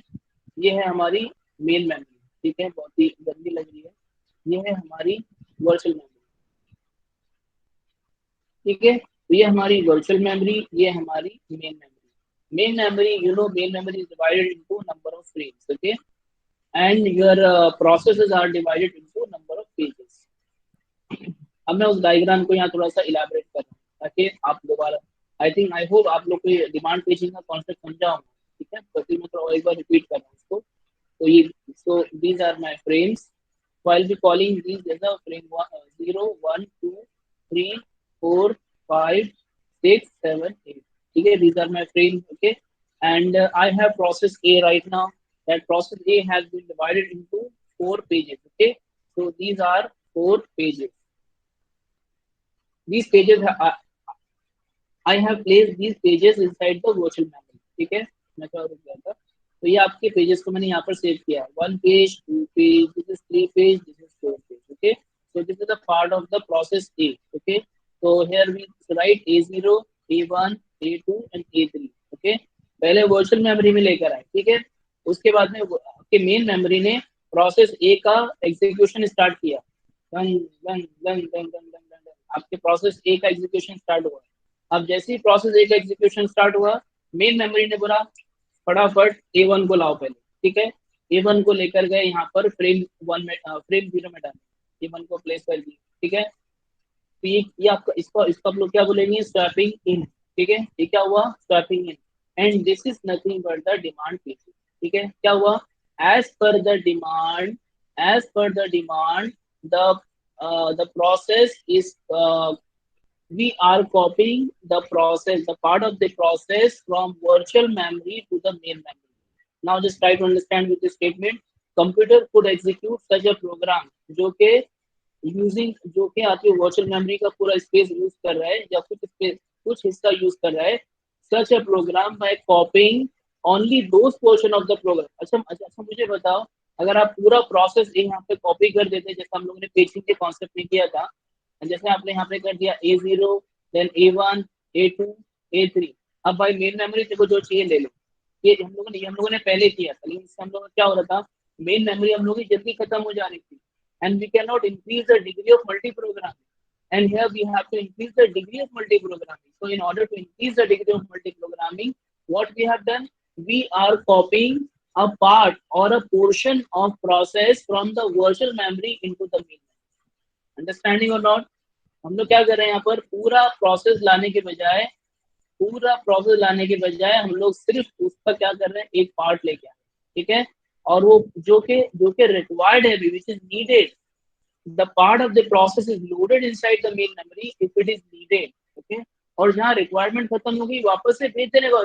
ये है हमारी मेन मेमोरी. ठीक है, बहुत ही गंदी लग रही है. ये है हमारी वर्चुअल मेमोरी. ठीक है. तो ये हमारी वर्चुअल मेमोरी, ये हमारी main memory. Main memory, main memory is divided into number of frames. Okay, and your processes are divided into number of pages. अब मैं उस डायग्राम को यहाँ थोड़ा सा इलाबरेट कर रहा हूँ ताकि आप दोबारा, आई होप आप लोग को डिमांड पेजिंग का कॉन्सेप्ट समझा होगा. ठीक है, तो फिर मैं थोड़ा एक बार रिपीट कर रहा हूँ उसको. तो ये, so these are my frames. So I'll be calling these as a frame 0, 1, 2, 3, 4, 5, 6, 7, 8. Okay, these are my frames. Okay, and I have process A right now. That process A has been divided into 4 pages. Okay, so these are 4 pages. These pages I have placed these pages inside the virtual memory. ठीक है, मैं क्या रुक गया था. तो ये आपके पेजेस को मैंने यहाँ पर सेव किया है. 1 page, 2 page, this is 3 page, this is 4 page. Okay, so this is the part of the process A. Okay, so here we write A0, A1, A2 and A3. Okay, पहले वर्चुअल मेमोरी में लेकर आए. ठीक है, उसके बाद में आपके मेन मेमोरी ने प्रोसेस ए का एग्जीक्यूशन स्टार्ट किया. आपके प्रोसेस ए का एग्जीक्यूशन स्टार्ट हुआ. अब जैसे ही प्रोसेस ए का एग्जीक्यूशन स्टार्ट हुआ, मेन मेमोरी ने बोला फटाफट A1 को लाओ पहले. ठीक है, A1 को लेकर गए यहाँ पर फ्रेम 1 में, फ्रेम 0 में डाले. A1 को प्लेस कर दिए. ठीक है, तो ये आपका इसको आप लोग क्या बोलेंगे, स्वैपिंग इन. ठीक है, ये क्या हुआ, swapping in. And this is nothing but the demand paging. ठीक है, क्या हुआ, as per the demand, the process is we are copying the part of the process from virtual memory to the main memory. Now just try to understand with this statement. Computer could execute such a program जो कि आपकी वर्चुअल मेमोरी का पूरा स्पेस यूज कर रहा है या कुछ हिस्सा यूज कर रहा है. Such a program by copying only those portion of the program. अच्छा मुझे बताओ, अगर आप पूरा प्रोसेस यहाँ पे कॉपी कर देते जैसे हम लोगों ने पेजिंग के कॉन्सेप्ट में किया था, जैसे आपने यहाँ पे कर दिया A0, then A1, A2, A3. अब भाई मेन मेमोरी देखो जो चाहिए ले लो. ये हम लोगों ने पहले किया था, लेकिन इससे हम लोगों का क्या हो रहा था, मेन मेमोरी हम लोगों की जल्दी खत्म हो जा रही थी. And we cannot increase the degree of multi-programming. And here we have to increase the degree of multi-programming. So in order to increase the degree of multi-programming, what we have done, we are copying a part or a portion of process from the virtual memory into the main memory. Understanding or not? हम लोग क्या कर रहे हैं यहाँ पर, पूरा प्रोसेस लाने के बजाय पूरा प्रोसेस लाने के बजाय हम लोग सिर्फ उसका क्या कर रहे हैं, एक पार्ट लेके आए, ठीक है। और वो जो के रिक्वायर्ड है, which is needed, the part of the process is loaded inside the main memory if it is needed, okay। और जहाँ रिक्वायरमेंट खत्म हो गई वापस से भेज देने का,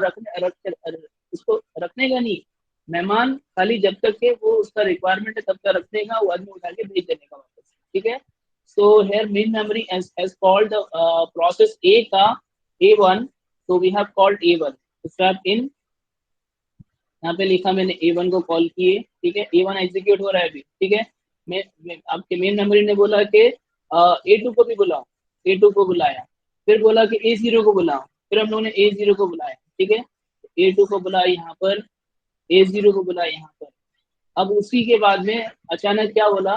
उसको रखने का नहीं। मेहमान खाली जब तक के वो उसका रिक्वायरमेंट है तब तक रखने का, वो आदमी उठा के भेज देने का वापस, ठीक है। So here main memory as called process A का A1, so we have called A1, swap in, यहाँ पे लिखा मैंने A1 को कॉल किए, ठीक है। A1 एग्जीक्यूट हो रहा है अभी, ठीक है। आपके मेन मेमोरी ने बोला कि A2 को भी बुलाओ, A2 को बुलाया, फिर बोला कि A0 को बुलाओ, फिर हम लोगों ने A0 को बुलाया, ठीक है। A2 को बुलाया यहाँ पर, A0 को बुलाया यहाँ पर। अब उसी के बाद में अचानक क्या बोला,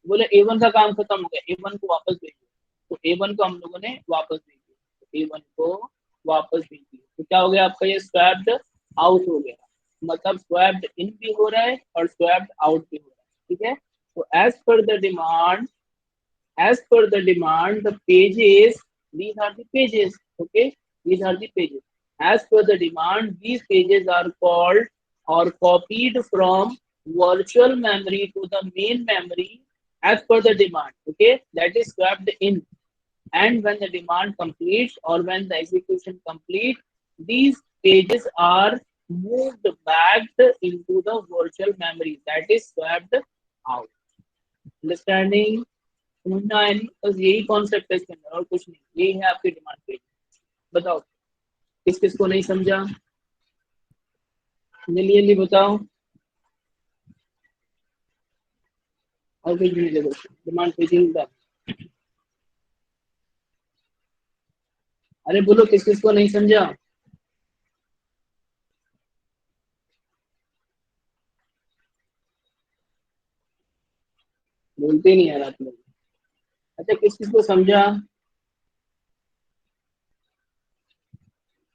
बोले A1 का काम खत्म हो गया, A1 को वापस भेजिए। तो A1 को हम लोगों ने वापस भेज दिया, A1 को वापस भेज दिया। तो क्या हो गया आपका, ये स्वैप्ड आउट हो गया। मतलब स्वैप्ड इन भी हो रहा है और स्वैप्ड आउट भी हो रहा है, ठीक है। तो as per the demand, the pages, these are the pages, okay, these are the pages. As per the demand, these pages are called or copied from virtual memory to the main memory as per the demand, okay, that is swapped in. And when the demand completes or when the execution complete, these pages are moved back into the virtual memory, that is swapped out. Understanding? समझना है नहीं, बस यही कॉन्सेप्ट है इसके अंदर और कुछ नहीं, यही है आपकी डिमांड पेज। बताओ किस किस को नहीं समझा, जल्दी जल्दी बताओ, और कुछ नहीं देखो डिमांड पेजिंग का। अरे बोलो किस किस को नहीं समझा। बोलते नहीं यार आप लोग। अच्छा किस किस को समझा,